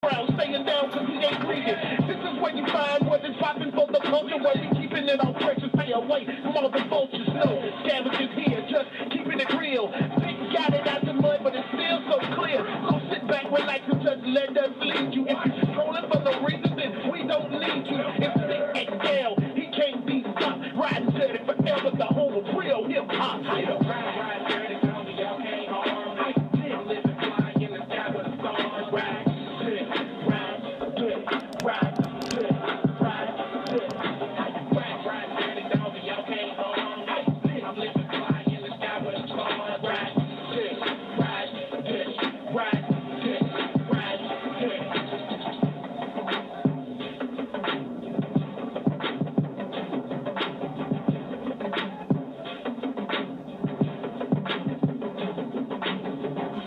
Staying down cause we ain't breathing. This is where you find what is popping for the culture, where we keeping it on pressure. Stay away from all the vultures. No scavengers here, just keeping it real. Pick got it out the mud, but it's still so clear. So sit back, relax, and just let us lead you. If you're scrolling for no reason, then we don't need you. It's Big XL, he can't be stopped. Riding dirty forever, the home of real hip hop. Ride dirty, tell me y'all can't harm. I'm living fly in the sky with the stars. Ride.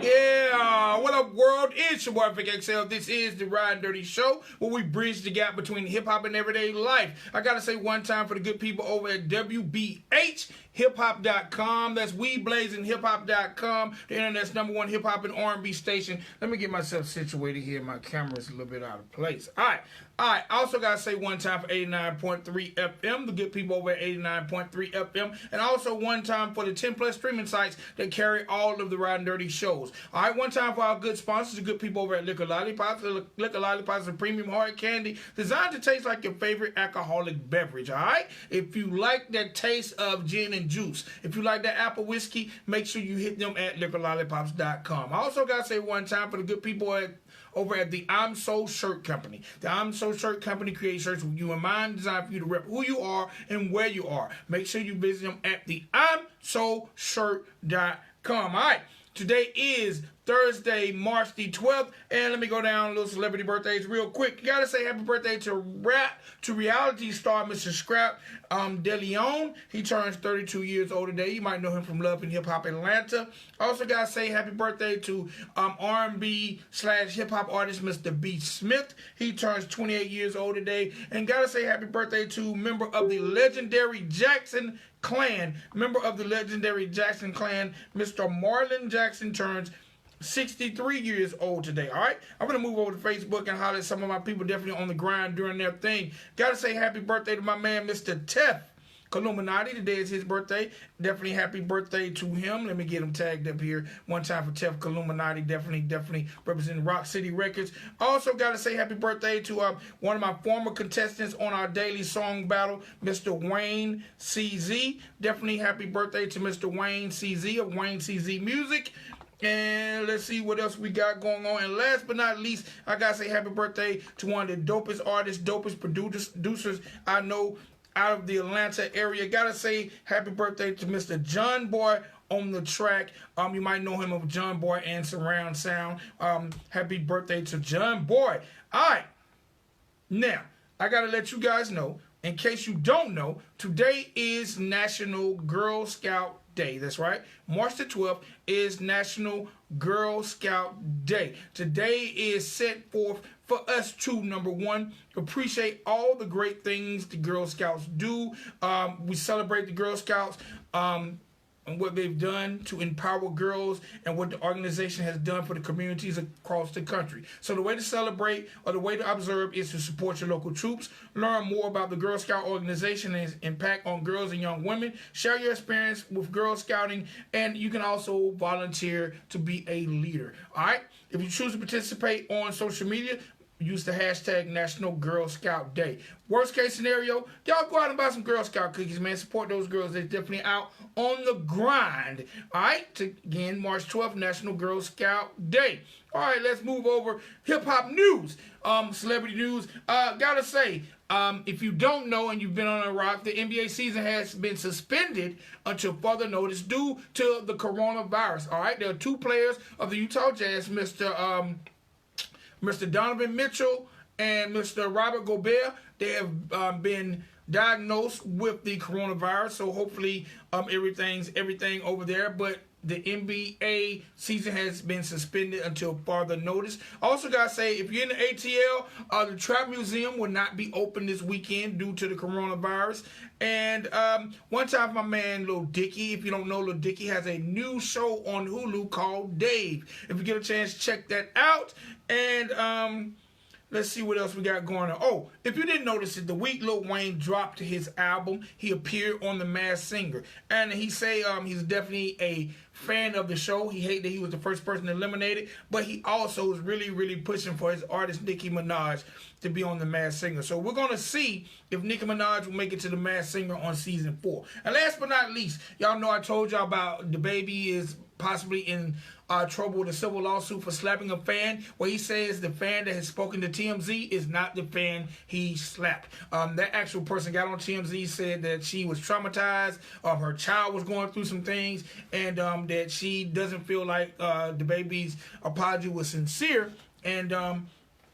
Yeah, what up, world? It's your boy Vic XL. This is the Ridin Durty show, where we bridge the gap between hip hop and everyday life. I gotta say one time for the good people over at WBHHipHop.com. That's WeBlazingHipHop.com, the internet's #1 hip hop and R&B station. Let me get myself situated here. My camera's a little bit out of place. All right. I also got to say one time for 89.3 FM, the good people over at 89.3 FM, and also one time for the 10+ streaming sites that carry all of the Ridin Durty shows. All right, one time for our good sponsors, the good people over at Liquor Lollipops. Liquor Lollipops is a premium hard candy designed to taste like your favorite alcoholic beverage, all right? If you like that taste of gin and juice, if you like that apple whiskey, make sure you hit them at liquorlollipops.com. I also got to say one time for the good people over at the I'm So Shirt Company. The I'm So Shirt Company creates shirts with you in mind, designed for you to rep who you are and where you are. Make sure you visit them at the I'mSoShirt.com. All right, today is Thursday, March the 12th, and let me go down a little celebrity birthdays real quick. You gotta say happy birthday to reality star Mr. Scrap DeLeon. He turns 32 years old today. You might know him from Love and Hip Hop Atlanta. Also gotta say happy birthday to R&B/hip hop artist Mr. B. Smith. He turns 28 years old today. And gotta say happy birthday to member of the legendary Jackson Clan. Member of the legendary Jackson Clan, Mr. Marlon Jackson turns 63 years old today. All right, I'm gonna move over to Facebook and holler at some of my people definitely on the grind doing their thing. Gotta say happy birthday to my man Mr. Tef Illuminati. Today is his birthday. Definitely happy birthday to him. Let me get him tagged up here one time for Tef Illuminati. Definitely representing Rock City Records. Also gotta say happy birthday to one of my former contestants on our daily song battle, Mr. Wayne CZ. Definitely happy birthday to Mr. Wayne CZ of Wayne CZ Music. And let's see what else we got going on. And last but not least, I gotta say happy birthday to one of the dopest artists, dopest producers I know out of the Atlanta area. Gotta say happy birthday to Mr. John Boy on the track. You might know him of John Boy and Surround Sound. Happy birthday to John Boy. All right. Now, I gotta let you guys know, in case you don't know, today is National Girl Scout Day. That's right. March the 12th is National Girl Scout Day. Today is set forth for us to, number one, appreciate all the great things the Girl Scouts do. We celebrate the Girl Scouts and what they've done to empower girls and what the organization has done for the communities across the country. So the way to celebrate or the way to observe is to support your local troops, learn more about the Girl Scout organization and its impact on girls and young women, share your experience with Girl Scouting, and you can also volunteer to be a leader. All right? If you choose to participate on social media, use the hashtag National Girl Scout Day. Worst case scenario, y'all go out and buy some Girl Scout cookies, man. Support those girls. They're definitely out on the grind. All right? Again, March 12th, National Girl Scout Day. All right, let's move over. Hip-hop news, celebrity news. Gotta say, if you don't know and you've been on a rock, the NBA season has been suspended until further notice due to the coronavirus. All right? There are two players of the Utah Jazz, Mr. Donovan Mitchell and Mr. Robert Gobert. They have been diagnosed with the coronavirus, so hopefully everything over there. But the NBA season has been suspended until further notice. Also gotta say, if you're in the ATL, the Trap Museum will not be open this weekend due to the coronavirus. And one time, my man Lil Dicky, if you don't know, Lil Dicky has a new show on Hulu called Dave. If you get a chance, check that out. And let's see what else we got going on. Oh, if you didn't notice it, the week Lil Wayne dropped his album, he appeared on The Masked Singer. And he say he's definitely a fan of the show. He hated that he was the first person eliminated, but he also is really, really pushing for his artist Nicki Minaj to be on The Masked Singer. So we're going to see if Nicki Minaj will make it to The Masked Singer on season 4. And last but not least, y'all know I told y'all about DaBaby is possibly in trouble with a civil lawsuit for slapping a fan, where he says the fan that has spoken to TMZ is not the fan he slapped. That actual person got on TMZ, said that she was traumatized, her child was going through some things, and that she doesn't feel like DaBaby's apology was sincere, and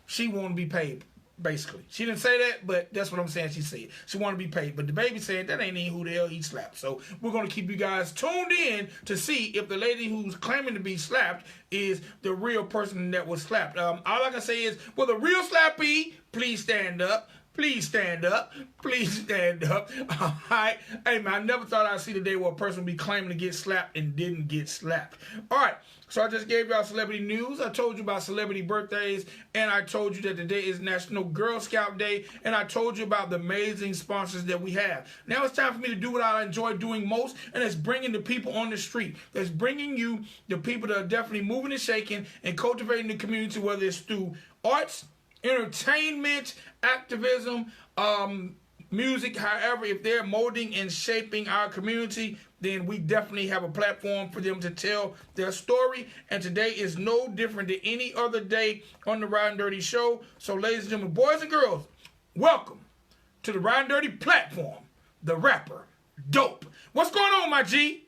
she won't be paid. Basically, she didn't say that, but that's what I'm saying. She said she wanted to be paid, but DaBaby said that ain't even who the hell he slapped. So we're gonna keep you guys tuned in to see if the lady who's claiming to be slapped is the real person that was slapped. All I can say is, will the real slappee please stand up? Please stand up. Please stand up. All right. Hey, man, I never thought I'd see the day where a person would be claiming to get slapped and didn't get slapped. All right. So I just gave y'all celebrity news. I told you about celebrity birthdays, and I told you that today is National Girl Scout Day, and I told you about the amazing sponsors that we have. Now it's time for me to do what I enjoy doing most, and it's bringing the people on the street. That's bringing you the people that are definitely moving and shaking and cultivating the community, whether it's through arts, entertainment, activism, music. However, if they're molding and shaping our community, then we definitely have a platform for them to tell their story. And today is no different than any other day on the Ridin Durty show. So, ladies and gentlemen, boys and girls, welcome to the Ridin Durty platform, the rapper, Dope. What's going on, my G?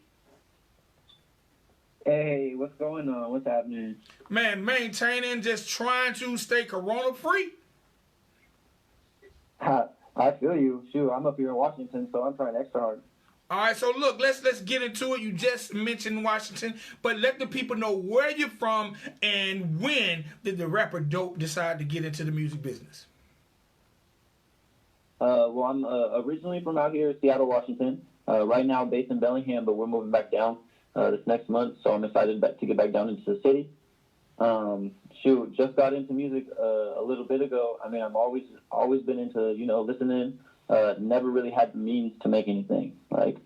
Hey, what's going on? What's happening? Man, maintaining, just trying to stay corona-free. I feel you. Shoot, I'm up here in Washington, so I'm trying extra hard. All right, so look, let's get into it. You just mentioned Washington, but let the people know where you're from and when did the rapper Dope decide to get into the music business? Well, I'm originally from out here in Seattle, Washington. Right now based in Bellingham, but we're moving back down this next month, so I'm excited to get back down into the city. Just got into music a little bit ago. I mean, I've always been into, listening. Never really had the means to make anything. Like,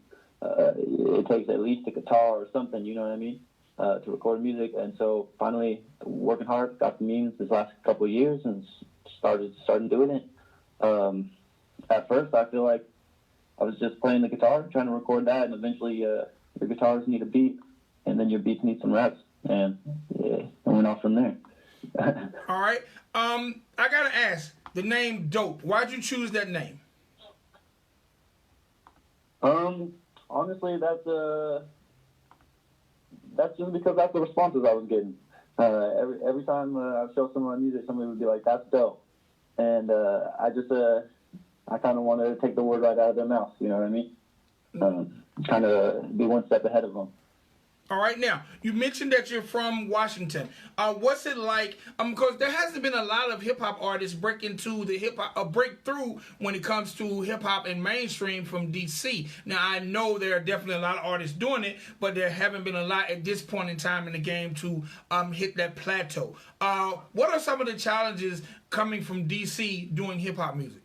it takes at least a guitar or something, you know what I mean, to record music. And so finally working hard, got the means this last couple of years and started doing it. At first, I feel like I was just playing the guitar, trying to record that, and eventually your guitars need a beat, and then your beats need some raps, and it went off from there. All right. I gotta ask, the name Dope, why'd you choose that name? Honestly, that's just because that's the responses I was getting. Every time I show some of my music, somebody would be like, "That's dope," and I kind of want to take the word right out of their mouth. You know what I mean? Kind of be one step ahead of them. All right, now, you mentioned that you're from Washington. What's it like? Because there hasn't been a lot of hip-hop artists break into the hip-hop, breakthrough when it comes to hip-hop and mainstream from D.C. Now, I know there are definitely a lot of artists doing it, but there haven't been a lot at this point in time in the game to hit that plateau. What are some of the challenges coming from D.C. doing hip-hop music?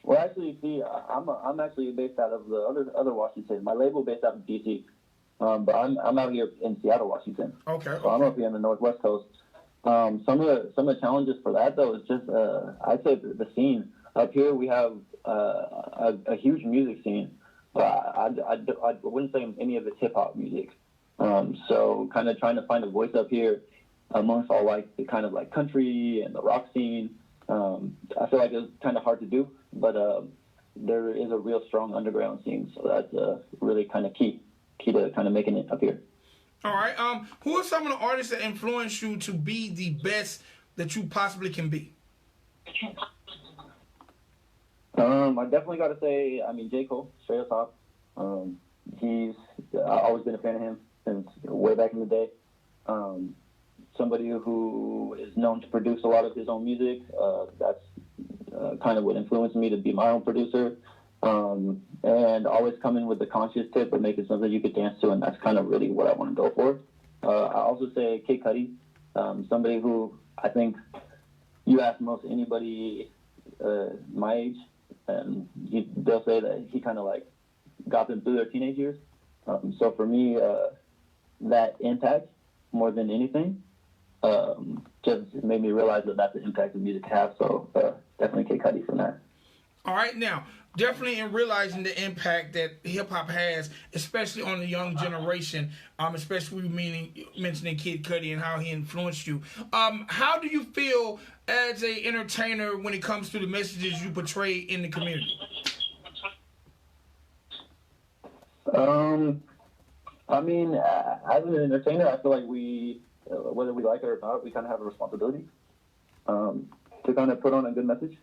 Well, actually, see, I'm actually based out of the other Washington. My label based out of DC, but I'm out here in Seattle, Washington. Okay. So I'm up here in the Northwest Coast. Some of the challenges for that though is just I'd say the scene up here. We have a huge music scene, but I wouldn't say any of it's hip hop music. So kind of trying to find a voice up here amongst all like the kind of like country and the rock scene. I feel like it's kind of hard to do, but there is a real strong underground scene, so that's really kind of key to kind of making it up here. All right. Who are some of the artists that influence you to be the best that you possibly can be? I definitely got to say, J. Cole, straight up top. I've always been a fan of him since way back in the day. Somebody who is known to produce a lot of his own music. That's kind of what influenced me to be my own producer. And always come in with a conscious tip or make it something you could dance to, and that's kind of really what I want to go for. I also say Kid Cudi. Somebody who I think you ask most anybody my age, and they'll say that he kind of like got them through their teenage years. So for me, that impact more than anything just made me realize that that's the impact that music has. So definitely Kid Cudi from that. All right, now, definitely in realizing the impact that hip hop has, especially on the young generation, especially mentioning Kid Cudi and how he influenced you. How do you feel as a entertainer when it comes to the messages you portray in the community? I mean, as an entertainer, I feel like we, whether we like it or not, we kind of have a responsibility to kind of put on a good message.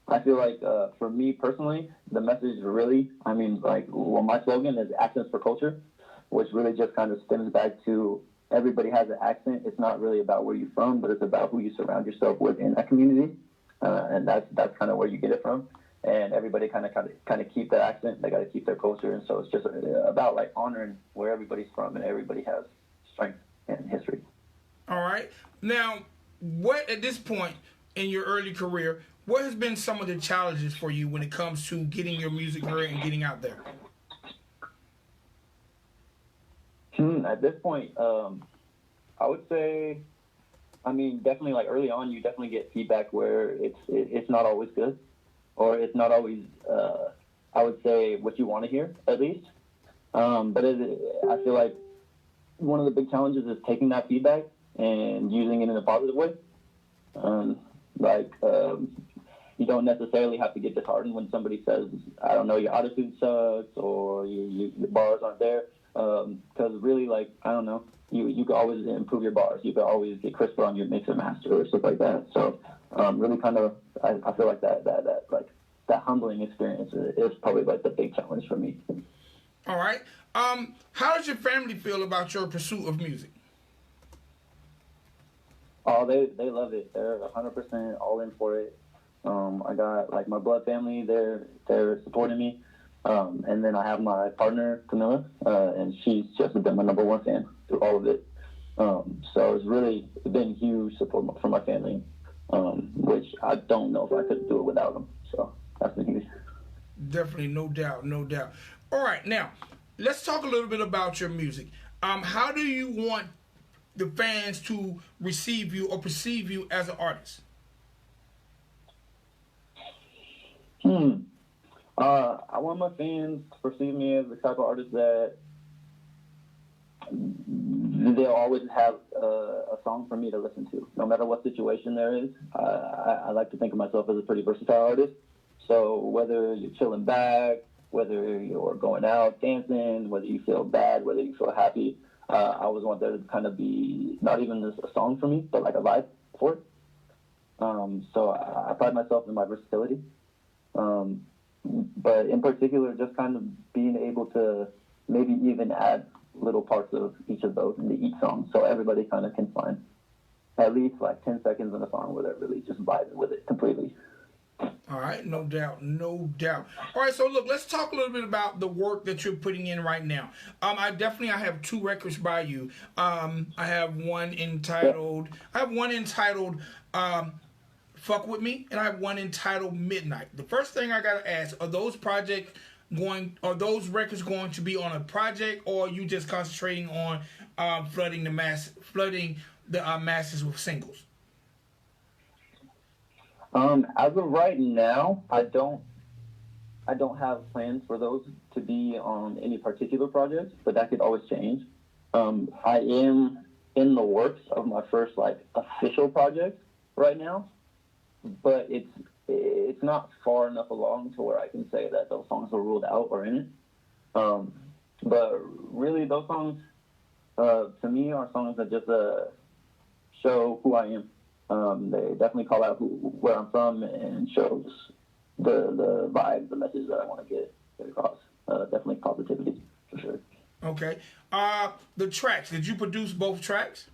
I feel like for me personally, the message really, I mean, like, well, my slogan is accents for culture, which really just kind of stems back to everybody has an accent. It's not really about where you're from, but it's about who you surround yourself with in that community, and that's kind of where you get it from. And everybody kind of keep their accent. They got to keep their culture, and so it's just about like honoring where everybody's from, and everybody has strength and history. All right. Now, what at this point in your early career, what has been some of the challenges for you when it comes to getting your music heard and getting out there? At this point, I would say, I mean, definitely like early on, you definitely get feedback where it's not always good. Or it's not always, I would say, what you want to hear, at least. But I feel like one of the big challenges is taking that feedback and using it in a positive way. You don't necessarily have to get disheartened when somebody says, I don't know, your attitude sucks or your bars aren't there. Because really, like, I don't know, you can always improve your bars. You can always get crisper on your mix and master or stuff like that. So really kind of, I feel like that humbling experience is probably like the big challenge for me. All right. How does your family feel about your pursuit of music? Oh, they love it. They're 100% all in for it. I got like my blood family. They're supporting me. And then I have my partner Camilla, and she's just been my number one fan through all of it. So it's been huge support from my family, which I don't know if I could do it without them. So that's been huge. Definitely, no doubt. All right, now let's talk a little bit about your music. How do you want the fans to receive you or perceive you as an artist? I want my fans to perceive me as the type of artist that they'll always have a song for me to listen to, no matter what situation there is. I like to think of myself as a pretty versatile artist. So whether you're chilling back, whether you're going out dancing, whether you feel bad, whether you feel happy, I always want there to kind of be not even just a song for me, but like a vibe for it. So I pride myself in my versatility. But in particular, just kind of being able to maybe even add little parts of each of those into each song, so everybody kind of can find at least like 10 seconds in a song where they're really just vibing with it completely. All right, no doubt. All right, so look, let's talk a little bit about the work that you're putting in right now. I have 2 records by you. I have one entitled Fuck With Me, and I have one entitled Midnight. The first thing I gotta ask, are those records going to be on a project, or are you just concentrating on flooding the masses with singles? As of right now, I don't have plans for those to be on any particular project, but that could always change. I am in the works of my first like official project right now, but it's not far enough along to where I can say that those songs are ruled out or in it. But really, those songs to me are songs that just show who I am. They definitely call out where I'm from and shows the vibe, the message that I want to get across. Definitely positivity, for sure. Okay. The tracks, did you produce both tracks?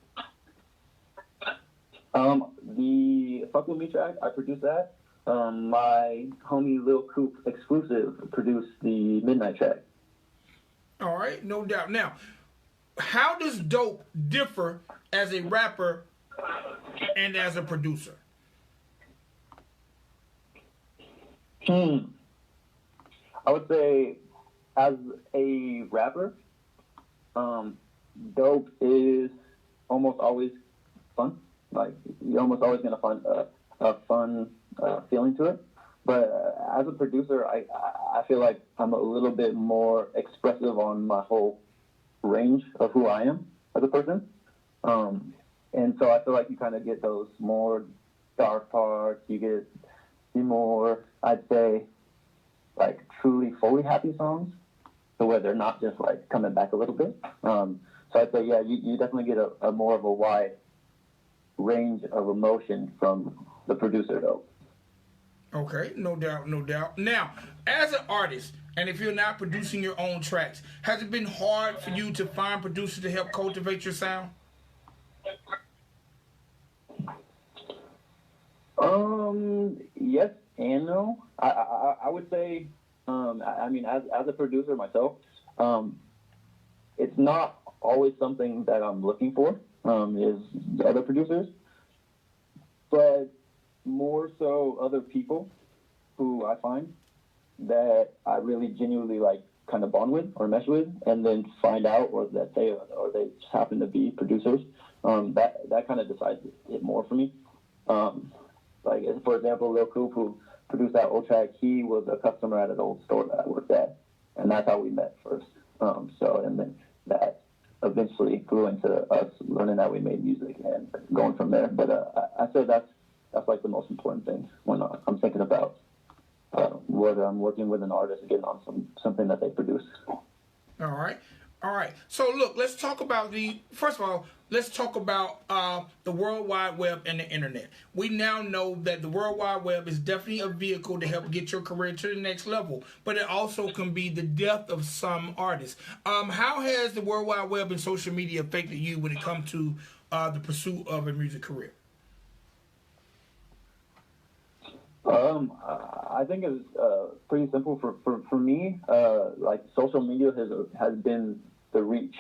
The Fuck With Me track, I produced that. My homie Lil Coop exclusive produced the Midnight track. All right, no doubt. Now, how does Dope differ as a rapper and as a producer? I would say, as a rapper, Dope is almost always fun. Like, you're almost always gonna find a fun feeling to it. But as a producer, I feel like I'm a little bit more expressive on my whole range of who I am as a person. And so I feel like you kind of get those more dark parts. You get the more, I'd say, like truly fully happy songs, so where they're not just like coming back a little bit. So I'd say, yeah, you definitely get a more of a wide range of emotion from the producer, though. Okay, no doubt, no doubt. Now, as an artist, and if you're not producing your own tracks, has it been hard for you to find producers to help cultivate your sound? Yes and no. I would say, I mean, as a producer myself, it's not always something that I'm looking for, is other producers, but more so other people who I find that I really genuinely like kind of bond with or mesh with, and then find out or that they just happen to be producers. That kind of decides it more for me. Like, for example, Lil Coop, who produced that old track, he was a customer at an old store that I worked at, and that's how we met first. And then that eventually grew into us learning that we made music and going from there. But I say that's like the most important thing when I'm thinking about whether I'm working with an artist and getting on something that they produce. All right. All right. So look, let's talk about first of all, let's talk about the World Wide Web and the internet. We now know that the World Wide Web is definitely a vehicle to help get your career to the next level, but it also can be the death of some artists. How has the World Wide Web and social media affected you when it comes to the pursuit of a music career? I think it's pretty simple for me. Like, social media has been the reach.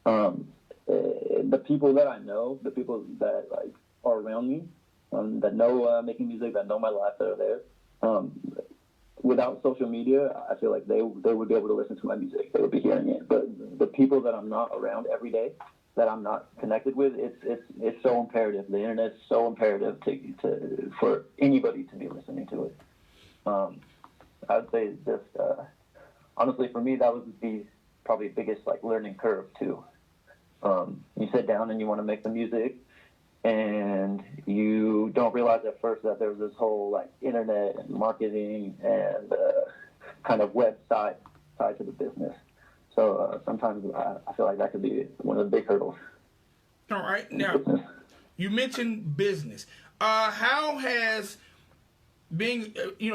The people that I know, the people that like are around me, that know making music, that know my life, that are there. Without social media, I feel like they would be able to listen to my music. They would be hearing it. But the people that I'm not around every day, that I'm not connected with, it's so imperative. The internet's so imperative for anybody to be listening to it. I would say just honestly, for me, that was the probably biggest like learning curve too. You sit down and you want to make the music, and you don't realize at first that there's this whole like internet and marketing and kind of website side to the business. So sometimes I feel like that could be one of the big hurdles. All right. Now, you mentioned business. How has being,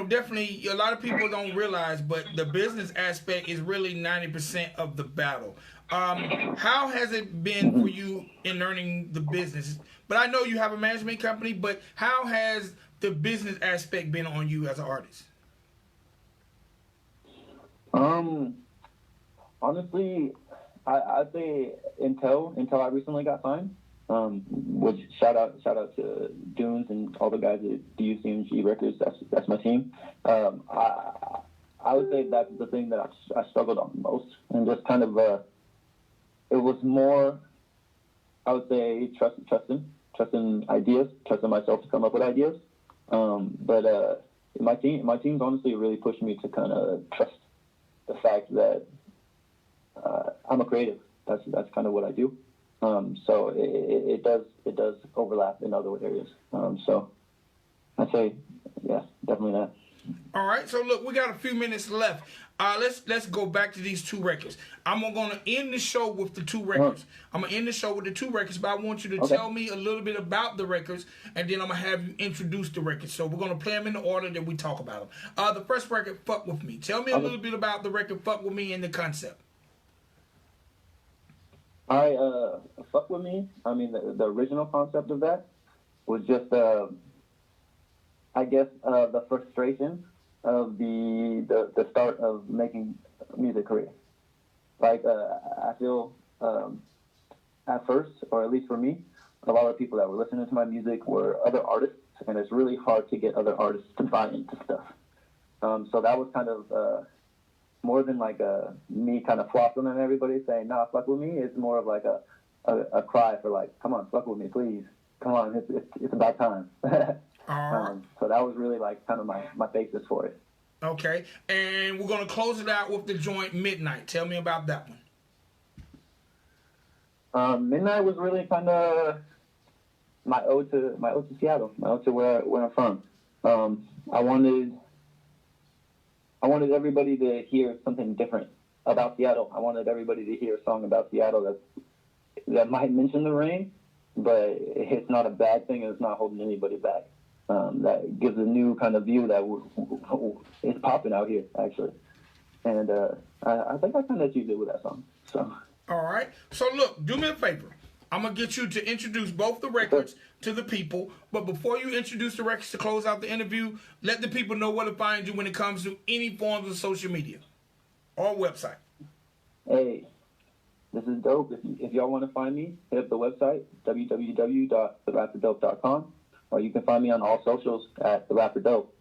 definitely a lot of people don't realize, but the business aspect is really 90% of the battle. How has it been for you in learning the business? But I know you have a management company, but how has the business aspect been on you as an artist? Honestly, I'd say until I recently got signed, which shout out to Dunes and all the guys at DUCMG Records. That's my team. I would say that's the thing that I struggled on the most, and just kind of it was more, I would say, trusting ideas, trusting myself to come up with ideas. But my team's honestly really pushed me to kind of trust the fact that I'm a creative. That's kind of what I do. So it does overlap in other areas. So I'd say, yeah, definitely that. All right. So look, we got a few minutes left. Let's go back to these two records. I'm gonna end the show with the two records. I'm gonna end the show with the two records, but I want you to tell me a little bit about the records, and then I'm gonna have you introduce the records. So we're gonna play them in the order that we talk about them. The first record, "Fuck With Me." Tell me a little bit about the record "Fuck With Me" and the concept. All right, "Fuck With Me." I mean, the original concept of that was just, I guess, the frustration of the start of making a music career. Like, I feel at first, or at least for me, a lot of people that were listening to my music were other artists, and it's really hard to get other artists to buy into stuff. So that was kind of more than like me kind of flopping on everybody saying, nah, fuck with me. It's more of like a cry for like, come on, fuck with me, please. Come on, it's about time. So that was really like kind of my basis for it. Okay, and we're going to close it out with the joint Midnight. Tell me about that one. Midnight was really kind of my ode to Seattle, my ode to where I'm from. I wanted everybody to hear something different about Seattle. I wanted everybody to hear a song about Seattle that might mention the rain, but it's not a bad thing and it's not holding anybody back. That gives a new kind of view that it's popping out here, actually. And I think I kind of achieved it with that song. So. All right. So, look, do me a favor. I'm going to get you to introduce both the records to the people. But before you introduce the records to close out the interview, let the people know where to find you when it comes to any forms of social media or website. Hey, this is dope. If y'all want to find me, hit up the website, www.therapperdope.com. Or you can find me on all socials at The Rapper Dope.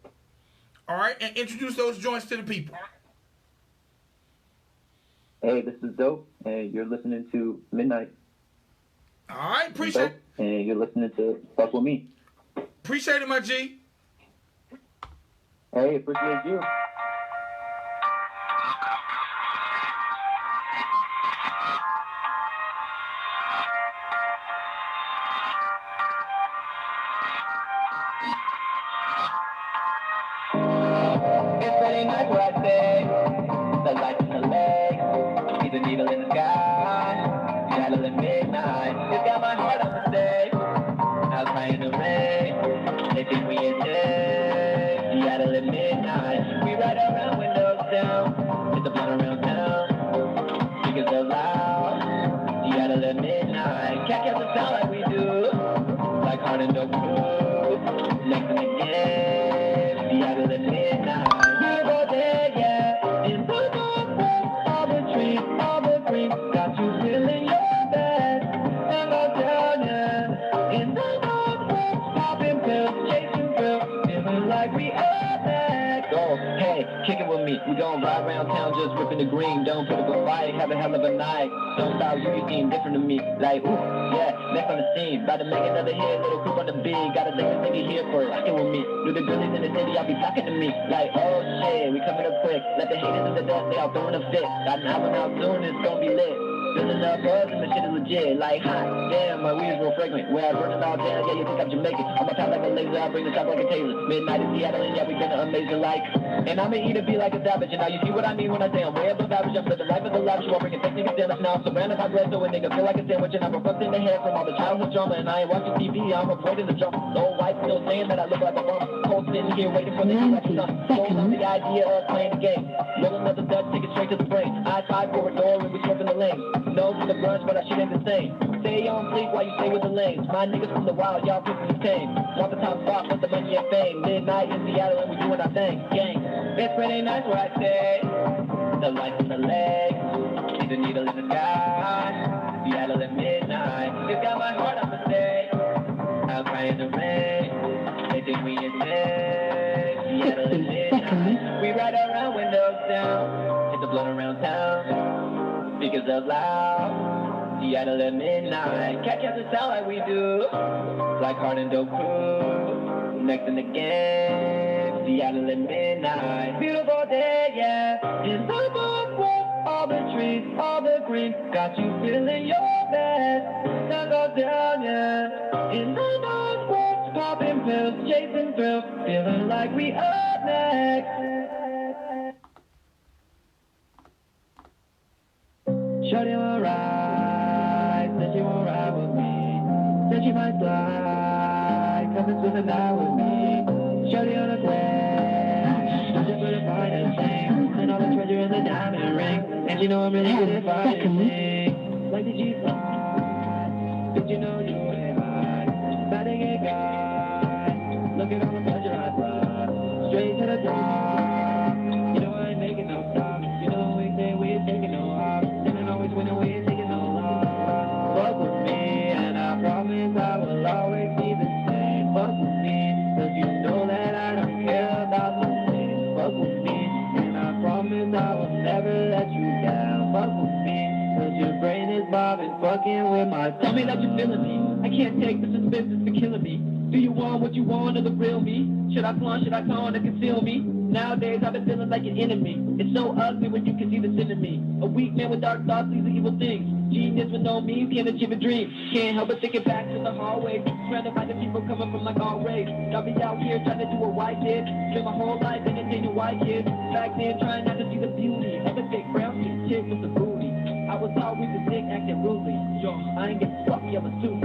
All right, and introduce those joints to the people. Hey, this is Dope, and you're listening to Midnight. All right, appreciate it. And you're listening to Fuck With Me. Appreciate it, my G. Hey, appreciate you. The lights in the legs, he's a needle in the sky. Shadow at midnight, it's got my heart on the stage. Outside in the rain, they think we in dead. Seattle at midnight, we ride around windows down. Hit the blunt around town, speakers so loud. Seattle at midnight, can't get the sound like we do. Like hard and dope crew, next and again. Seattle at midnight. Got you feeling your best, and go down in the northwest, popping pills, chasing thrills, feeling like we are back. Go, hey, kick it with me. We gon' ride around town, just ripping the green. Don't put up a fight, have a hell of a night. Don't style you seem different to me. Like, ooh, yeah, next on the scene. About to make another hit, little creep on the beat. Gotta take a nigga here for rockin' with me. Do the girlies in the city, I'll be talking to me. Like, oh shit, we coming up quick. Let the haters in the dust, they all throwing a fit. Got an album out soon, it's gon' be lit. Building up buzz and the shit is legit. Like, hot damn, my weed's real fragrant. Where I burn it all down, yeah, you think I'm Jamaican. I'm a top like a laser, I bring the top like a taser. Midnight in Seattle, and yeah, we gonna amaze you like. And I'ma eat it be like a savage. And now you see what I mean when I say I'm way above average. I'm living life of the lavish, while bringing techniques damage. Now I'm surrounded by bread, so a nigga feel like a sandwich. And I'm fucked in the head from all the childhood drama. And I ain't watching TV, I'm avoiding the drama. The old wife still saying that I look like a bum. Cold sitting here waiting for the election. Sold on the idea of playing the game. Roll another Dutch, take it straight to the brain. I tied for a door and we swerving the lane. No to the brunch, but I shit ain't the same. Stay on fleek while you stay with the lanes. My niggas from the wild, y'all pussies tame. Want the top spot, want the money and fame. Midnight in Seattle and we doing our thing. Gang. It's pretty nice where I stay. The lights in the legs, see the needle in the sky. Seattle at midnight, it's got my heart on the stage. I'll cry in the rain, they think we in bed. Seattle at midnight, we ride around windows down. Hit the blunt around town, speakers up loud. Seattle at midnight, catch us the sound like we do. Like hard and dope crew, next and again. Seattle at midnight, beautiful day, yeah. In the northwest, all the trees, all the green, got you feeling your best. Now go down, yeah. In the northwest, popping pills, chasing thrills, feeling like we are next. Shorty will ride, said she won't ride with me. Said she might fly, come and spend the night with me. Shorty on the quest, searching for the finest thing. And all the treasure in the diamond ring. And you know I'm really good at finding things. Like the G5, did you know you ain't high? About to get guy, look at all the pleasure I brought. Straight to the top, you know I ain't making no stop. You know we say we ain't taking no off. And always when we ain't taking no loss. feeling me. I can't take the suspense for killing me. Do you want what you want or the real me? Should I flaunt, should I taunt or conceal me? Nowadays I've been feeling like an enemy. It's so ugly when you can see the sin in me. A weak man with dark thoughts leads to evil things. Genius with no means can't achieve a dream. Can't help but thinking back to the hallway. Trying to find the people coming from like all race. I'll be out here trying to do a white kid. Spend my whole life entertaining white kids. Back then trying not to see the beauty of a thick brown skin chick with the booty. I was always a dick acting rudely. Yo, I ain't getting fucky, I'm a suit.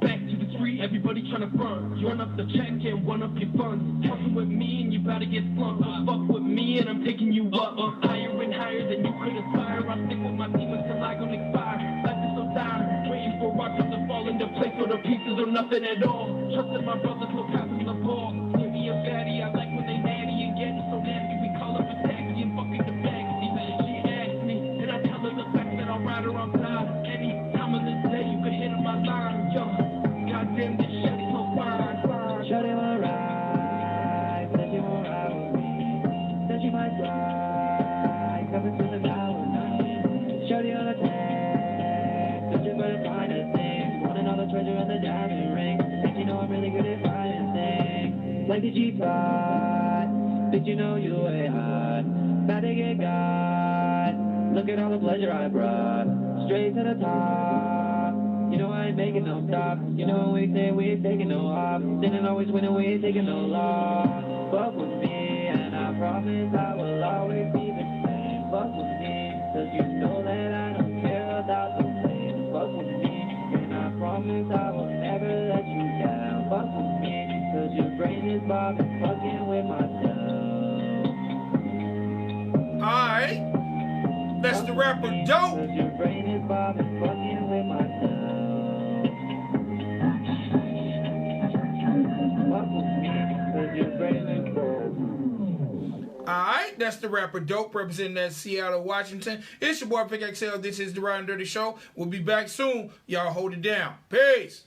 Back to the street, everybody tryna front. You run up the check and one up your funds. Fucking with me and you bout to get slumped. Fuck with me and I'm taking you up. Higher and higher than you could aspire. I stick with my demons till I gon' expire. Life is so dire, waiting for rocks to fall into place so the pieces are nothing at all. Trusting my brothers, no passing the ball. Give me a baddie, I like when they natty and get so nasty. We call up a taxi and fucking the backseat. She asked me, and I tell her the fact that I'll ride her outside. Any time of the day you could hit on my line, yo. Goddamn, this shit is so fine. Shawty wanna ride, said she wanna ride with me. Said she might ride, coming to the valley. Shawty on a tag, searching for the finest things. Wanting all the treasure and the diamond ring. And you know I'm really good at finding things. Like the G5, did you know you way high? About to get got. Look at all the pleasure I brought. Straight to the top. You know I ain't making no stop. You know when we say we ain't taking no off. Sinning always winning, we ain't taking no loss. Fuck with me, and I promise I will always be the same. Fuck with me, cause you know that I don't care about the same. Fuck with me, and I promise I will never let you down. Fuck with me, cause your brain is bobbing, fucking with myself. Alright. That's the rapper Dope. Cause your brain is bobbing, fucking with myself. Alright, that's the rapper Dope representing that Seattle, Washington. It's your boy Pick XL. This is the Ridin Durty Show. We'll be back soon. Y'all hold it down. Peace.